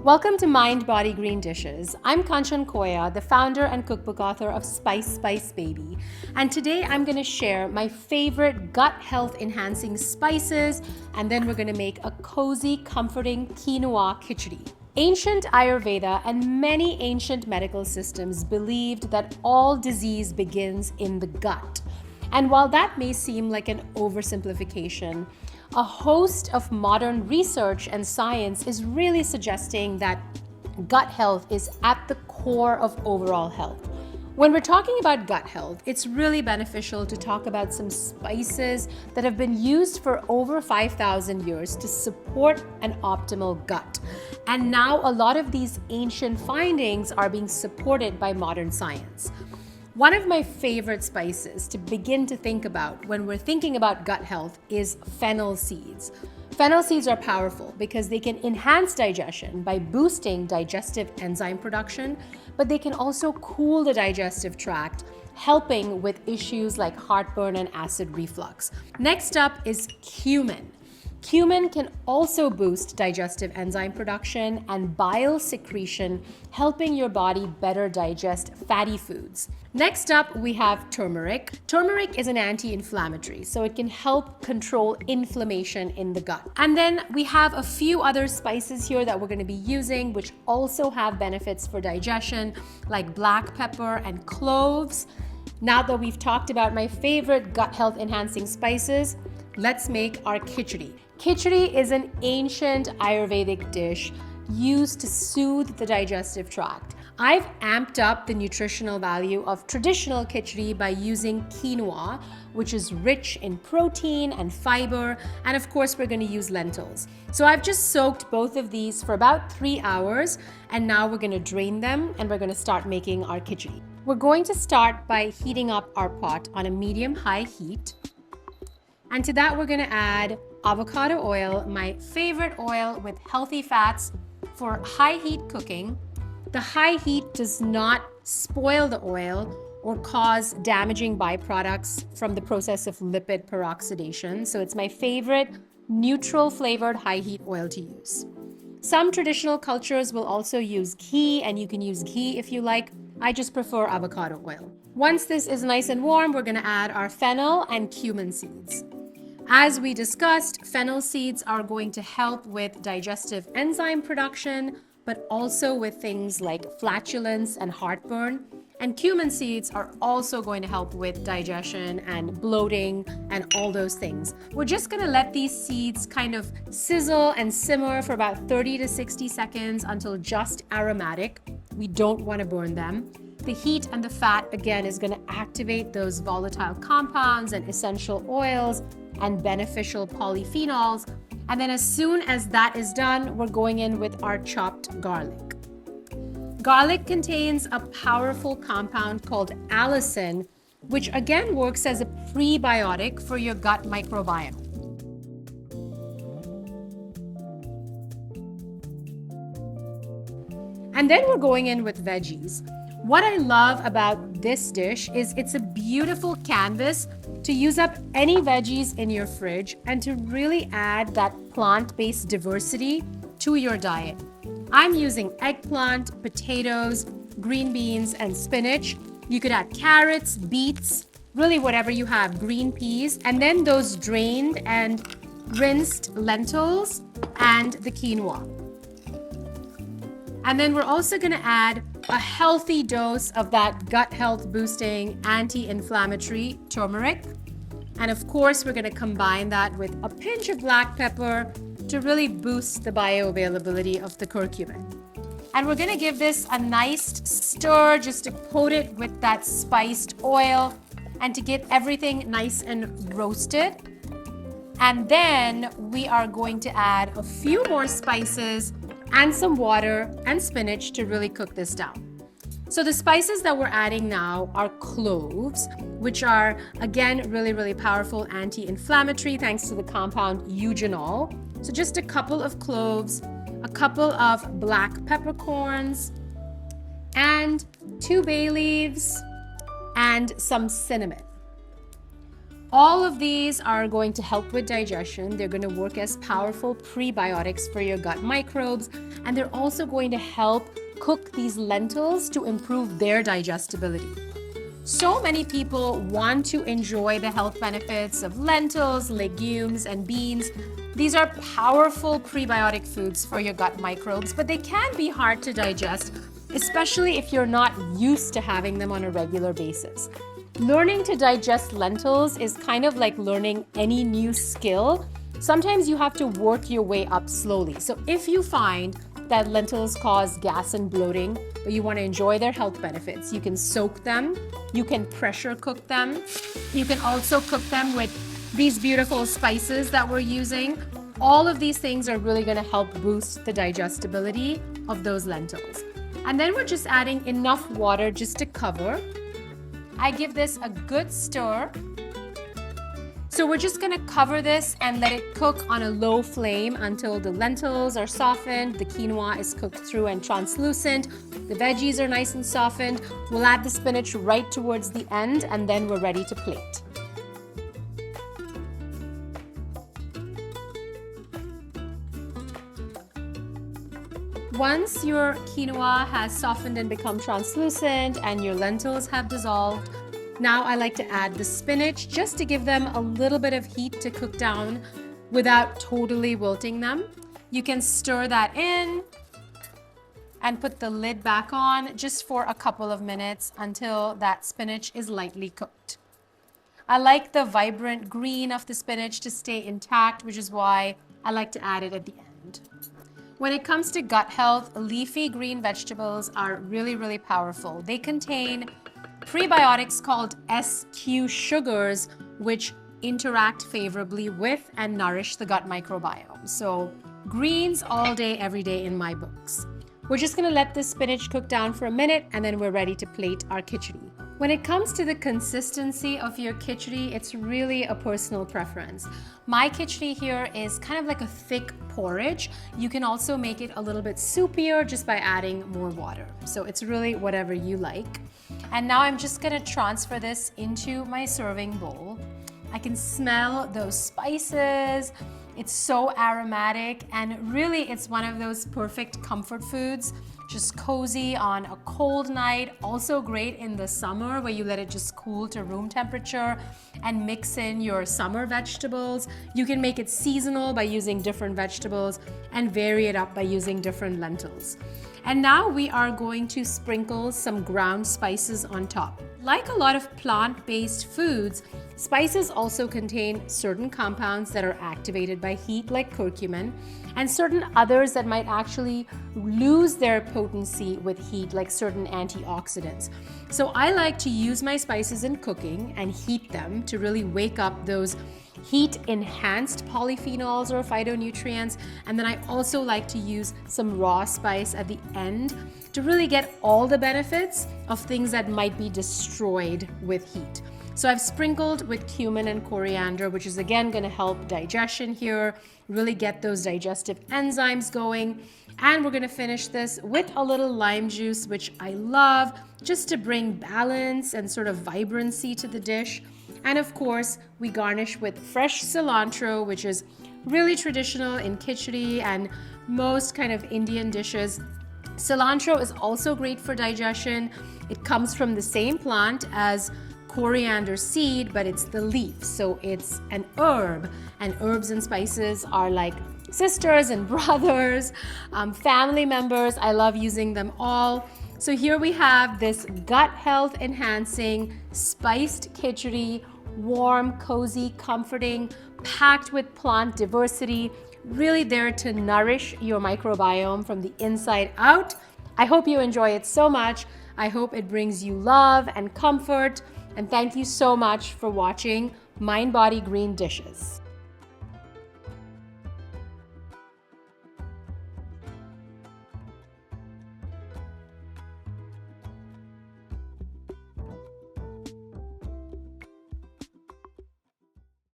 Welcome to Mind Body Green Dishes. I'm Kanchan Koya, the founder and cookbook author of Spice Baby. And today I'm going to share my favorite gut health enhancing spices, and then we're going to make a cozy, comforting quinoa khichdi. Ancient Ayurveda and many ancient medical systems believed that all disease begins in the gut. And while that may seem like an oversimplification, a host of modern research and science is really suggesting that gut health is at the core of overall health. When we're talking about gut health, it's really beneficial to talk about some spices that have been used for over 5,000 years to support an optimal gut. And now a lot of these ancient findings are being supported by modern science. One of my favorite spices to begin to think about when we're thinking about gut health is fennel seeds. Fennel seeds are powerful because they can enhance digestion by boosting digestive enzyme production, but they can also cool the digestive tract, helping with issues like heartburn and acid reflux. Next up is cumin. Cumin can also boost digestive enzyme production and bile secretion, helping your body better digest fatty foods. Next up, we have turmeric. Turmeric is an anti-inflammatory, so it can help control inflammation in the gut. And then we have a few other spices here that we're going to be using, which also have benefits for digestion, like black pepper and cloves. Now that we've talked about my favorite gut health enhancing spices, let's make our khichdi. Khichdi is an ancient Ayurvedic dish used to soothe the digestive tract. I've amped up the nutritional value of traditional khichdi by using quinoa, which is rich in protein and fiber, and of course we're going to use lentils. So I've just soaked both of these for about 3 hours, and now we're going to drain them and we're going to start making our khichdi. We're going to start by heating up our pot on a medium-high heat. And to that, we're going to add avocado oil, my favorite oil with healthy fats for high heat cooking. The high heat does not spoil the oil or cause damaging byproducts from the process of lipid peroxidation. So it's my favorite neutral flavored high heat oil to use. Some traditional cultures will also use ghee, and you can use ghee if you like. I just prefer avocado oil. Once this is nice and warm, we're going to add our fennel and cumin seeds. As we discussed, fennel seeds are going to help with digestive enzyme production, but also with things like flatulence and heartburn. And cumin seeds are also going to help with digestion and bloating and all those things. We're just going to let these seeds kind of sizzle and simmer for about 30 to 60 seconds until just aromatic. We don't want to burn them. The heat and the fat, again, is going to activate those volatile compounds and essential oils and beneficial polyphenols. And then as soon as that is done, we're going in with our chopped garlic. Garlic contains a powerful compound called allicin, which again works as a prebiotic for your gut microbiome. And then we're going in with veggies. What I love about this dish is it's a beautiful canvas to use up any veggies in your fridge and to really add that plant-based diversity to your diet. I'm using eggplant, potatoes, green beans, and spinach. You could add carrots, beets, really whatever you have, green peas, and then those drained and rinsed lentils and the quinoa. And then we're also going to add a healthy dose of that gut health boosting anti-inflammatory turmeric. And of course, we're going to combine that with a pinch of black pepper to really boost the bioavailability of the curcumin. And we're going to give this a nice stir just to coat it with that spiced oil and to get everything nice and roasted. And then we are going to add a few more spices and some water and spinach to really cook this down. So the spices that we're adding now are cloves, which are, again, really, really powerful anti-inflammatory thanks to the compound eugenol. So just a couple of cloves, a couple of black peppercorns, and 2 bay leaves, and some cinnamon. All of these are going to help with digestion. They're going to work as powerful prebiotics for your gut microbes, and they're also going to help cook these lentils to improve their digestibility. So many people want to enjoy the health benefits of lentils, legumes, and beans. These are powerful prebiotic foods for your gut microbes, but they can be hard to digest, especially if you're not used to having them on a regular basis. Learning to digest lentils is kind of like learning any new skill. Sometimes you have to work your way up slowly. So if you find that lentils cause gas and bloating, but you want to enjoy their health benefits, you can soak them, you can pressure cook them, you can also cook them with these beautiful spices that we're using. All of these things are really going to help boost the digestibility of those lentils. And then we're just adding enough water just to cover. I give this a good stir. So we're just gonna cover this and let it cook on a low flame until the lentils are softened, the quinoa is cooked through and translucent, the veggies are nice and softened. We'll add the spinach right towards the end, and then we're ready to plate. Once your quinoa has softened and become translucent and your lentils have dissolved, now I like to add the spinach just to give them a little bit of heat to cook down without totally wilting them. You can stir that in and put the lid back on just for a couple of minutes until that spinach is lightly cooked. I like the vibrant green of the spinach to stay intact, which is why I like to add it at the end. When it comes to gut health, leafy green vegetables are really powerful. They contain prebiotics called SQ sugars, which interact favorably with and nourish the gut microbiome. So greens all day, every day in my books. We're just gonna let this spinach cook down for a minute, and then we're ready to plate our khichdi. When it comes to the consistency of your khichdi, it's really a personal preference. My khichdi here is kind of like a thick porridge. You can also make it a little bit soupier just by adding more water. So it's really whatever you like. And now I'm just gonna transfer this into my serving bowl. I can smell those spices. It's so aromatic, and really it's one of those perfect comfort foods. Just cozy on a cold night, also great in the summer where you let it just cool to room temperature and mix in your summer vegetables. You can make it seasonal by using different vegetables and vary it up by using different lentils. And now we are going to sprinkle some ground spices on top. Like a lot of plant-based foods, spices also contain certain compounds that are activated by heat, like curcumin, and certain others that might actually lose their potency with heat, like certain antioxidants. So I like to use my spices in cooking and heat them to really wake up those heat-enhanced polyphenols or phytonutrients. And then I also like to use some raw spice at the end to really get all the benefits of things that might be destroyed with heat. So I've sprinkled with cumin and coriander, which is again going to help digestion here, really get those digestive enzymes going. And we're going to finish this with a little lime juice, which I love, just to bring balance and sort of vibrancy to the dish. And of course, we garnish with fresh cilantro, which is really traditional in khichdi and most kind of Indian dishes. Cilantro is also great for digestion. It comes from the same plant as coriander seed, but it's the leaf, so it's an herb, and herbs and spices are like sisters and brothers, family members. I love using them all. So here we have this gut health enhancing spiced khichdi, warm, cozy, comforting, packed with plant diversity, really there to nourish your microbiome from the inside out. I hope you enjoy it so much. I hope it brings you love and comfort. And thank you so much for watching Mind Body Green Dishes.